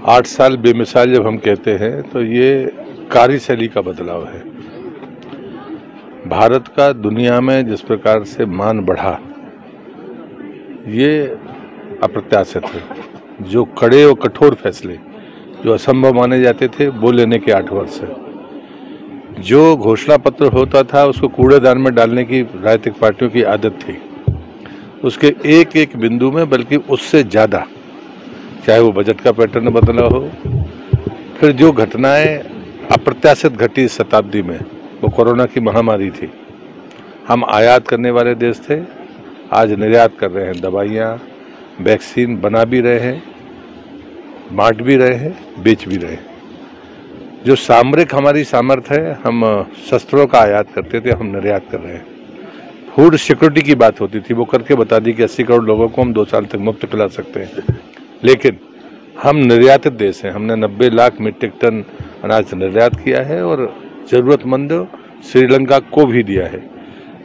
8 साल बेमिसाल जब हम कहते हैं तो ये कार्यशैली का बदलाव है। भारत का दुनिया में जिस प्रकार से मान बढ़ा, ये अप्रत्याशित है। जो कड़े और कठोर फैसले जो असंभव माने जाते थे वो लेने के 8 वर्ष है। जो घोषणा पत्र होता था उसको कूड़ेदान में डालने की राजनीतिक पार्टियों की आदत थी। उसके एक एक बिंदु में, बल्कि उससे ज़्यादा, चाहे वो बजट का पैटर्न बदला हो, फिर जो घटनाएं अप्रत्याशित घटी इस शताब्दी में, वो कोरोना की महामारी थी। हम आयात करने वाले देश थे, आज निर्यात कर रहे हैं। दवाइयाँ, वैक्सीन बना भी रहे हैं, बांट भी रहे हैं, बेच भी रहे हैं। जो सामरिक हमारी सामर्थ्य है, हम शस्त्रों का आयात करते थे, हम निर्यात कर रहे हैं। फूड सिक्योरिटी की बात होती थी, वो करके बता दी कि 80 करोड़ लोगों को हम 2 साल तक मुफ्त खिला सकते हैं। लेकिन हम निर्यातित देश हैं। हमने 90 लाख मीट्रिक टन अनाज निर्यात किया है और ज़रूरतमंद श्रीलंका को भी दिया है,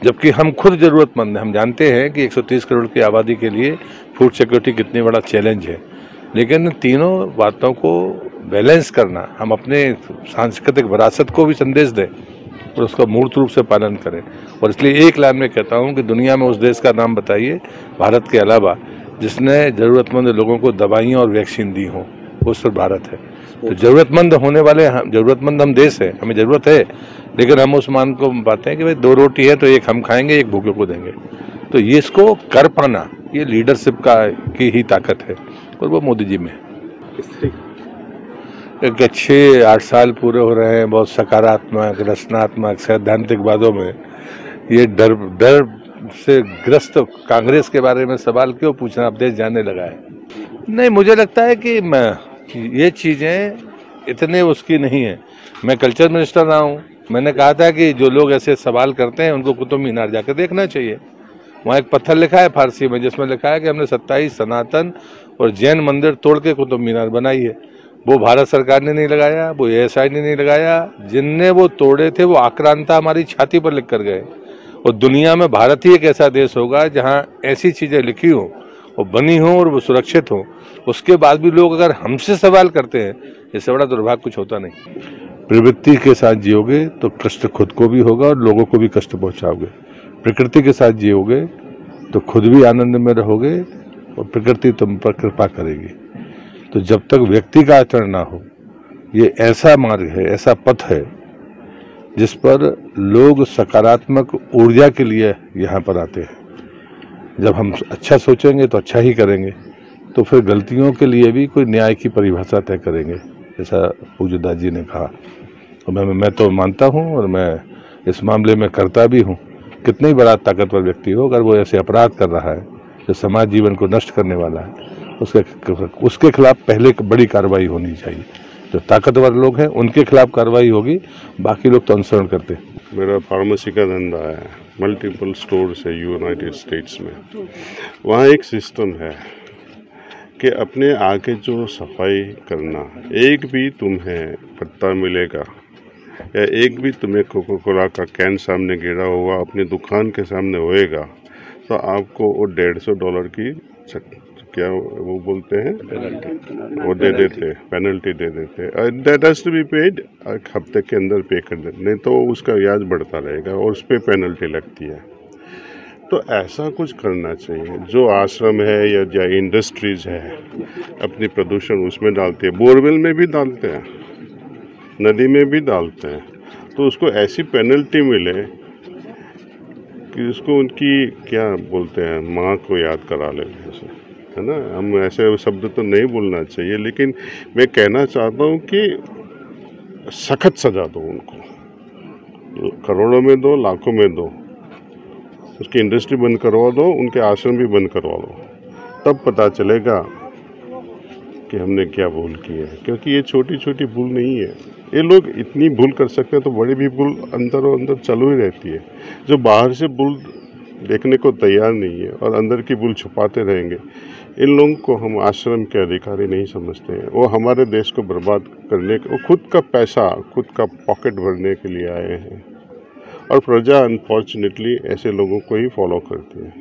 जबकि हम खुद ज़रूरतमंद हैं। हम जानते हैं कि 130 करोड़ की आबादी के लिए फूड सिक्योरिटी कितनी बड़ा चैलेंज है, लेकिन तीनों बातों को बैलेंस करना, हम अपने सांस्कृतिक विरासत को भी संदेश दें और उसका मूर्त रूप से पालन करें। और इसलिए एक लाइन में कहता हूं कि दुनिया में उस देश का नाम बताइए भारत के अलावा जिसने ज़रूरतमंद लोगों को दवाइयाँ और वैक्सीन दी हों, वो सिर्फ भारत है। तो ज़रूरतमंद होने वाले ज़रूरतमंद हम देश है, हमें ज़रूरत है, लेकिन हम उस मान को पाते हैं कि भाई 2 रोटी है तो एक हम खाएंगे, एक भूखे को देंगे। तो ये इसको कर पाना, ये लीडरशिप की ही ताकत है और वो मोदी जी में है। एक अच्छे 8 साल पूरे हो रहे हैं, बहुत सकारात्मक, रचनात्मक, सैद्धांतिक बातों में। ये डर से ग्रस्त कांग्रेस के बारे में सवाल क्यों पूछना, अब देश जानने लगा है। नहीं, मुझे लगता है कि ये चीज़ें इतने उसकी नहीं है। मैं कल्चर मिनिस्टर रहा हूँ, मैंने कहा था कि जो लोग ऐसे सवाल करते हैं उनको कुतुब मीनार जाकर देखना चाहिए। वहाँ एक पत्थर लिखा है फारसी में, जिसमें लिखा है कि हमने 27 सनातन और जैन मंदिर तोड़ के कुतुब मीनार बनाई है। वो भारत सरकार ने नहीं लगाया, वो ASI ने नहीं लगाया, जिनने वो तोड़े थे वो आक्रांता हमारी छाती पर लिख कर गए। और दुनिया में भारत ही एक ऐसा देश होगा जहाँ ऐसी चीज़ें लिखी हों और बनी हों और वो सुरक्षित हों, उसके बाद भी लोग अगर हमसे सवाल करते हैं, इससे बड़ा दुर्भाग्य कुछ होता नहीं। प्रवृत्ति के साथ जियोगे तो कष्ट खुद को भी होगा और लोगों को भी कष्ट पहुँचाओगे। प्रकृति के साथ जियोगे तो खुद भी आनंद में रहोगे और प्रकृति तुम पर कृपा करेगी। तो जब तक व्यक्ति का आचरण ना हो, ये ऐसा मार्ग है, ऐसा पथ है जिस पर लोग सकारात्मक ऊर्जा के लिए यहाँ पर आते हैं। जब हम अच्छा सोचेंगे तो अच्छा ही करेंगे, तो फिर गलतियों के लिए भी कोई न्याय की परिभाषा तय करेंगे, जैसा पूज्य दास जी ने कहा। और मैं तो मानता हूँ और मैं इस मामले में करता भी हूँ। कितना ही बड़ा ताकतवर व्यक्ति हो, अगर वो ऐसे अपराध कर रहा है जो समाज जीवन को नष्ट करने वाला है, उसके खिलाफ पहले बड़ी कार्रवाई होनी चाहिए। जो ताकतवर लोग हैं उनके खिलाफ कार्रवाई होगी, बाकी लोग तो अनुसरण करते हैं। मेरा फार्मेसी का धंधा है, मल्टीपल स्टोर्स है यूनाइटेड स्टेट्स में। वहाँ एक सिस्टम है कि अपने आगे जो सफाई करना, एक भी तुम्हें पत्ता मिलेगा या एक भी तुम्हें कोका कोला का कैन सामने गिरा हुआ अपनी दुकान के सामने होएगा, तो आपको वो $150 की क्या वो बोलते हैं वो दे देते, पेनल्टी दे देते। That has to be paid, एक हफ्ते के अंदर पे कर देते, नहीं तो उसका ब्याज बढ़ता रहेगा और उस पर पेनल्टी लगती है। तो ऐसा कुछ करना चाहिए। जो आश्रम है या इंडस्ट्रीज है अपनी प्रदूषण उसमें डालती है, बोरवेल में भी डालते हैं, नदी में भी डालते हैं, तो उसको ऐसी पेनल्टी मिले कि उसको उनकी क्या बोलते हैं माँ को याद करा ले, है ना। हम ऐसे शब्द तो नहीं बोलना चाहिए, लेकिन मैं कहना चाहता हूँ कि सख्त सजा दो उनको, करोड़ों में दो, लाखों में दो, उसकी इंडस्ट्री बंद करवा दो, उनके आश्रम भी बंद करवा दो, तब पता चलेगा कि हमने क्या भूल की है। क्योंकि ये छोटी छोटी भूल नहीं है, ये लोग इतनी भूल कर सकते हैं तो बड़ी भी भूल अंदर और अंदर चालू ही रहती है। जो बाहर से भूल देखने को तैयार नहीं है और अंदर की भूल छुपाते रहेंगे, इन लोगों को हम आश्रम के अधिकारी नहीं समझते हैं। वो हमारे देश को बर्बाद करने, वो खुद का पैसा, खुद का पॉकेट भरने के लिए आए हैं और प्रजा अनफॉर्चुनेटली ऐसे लोगों को ही फॉलो करती है।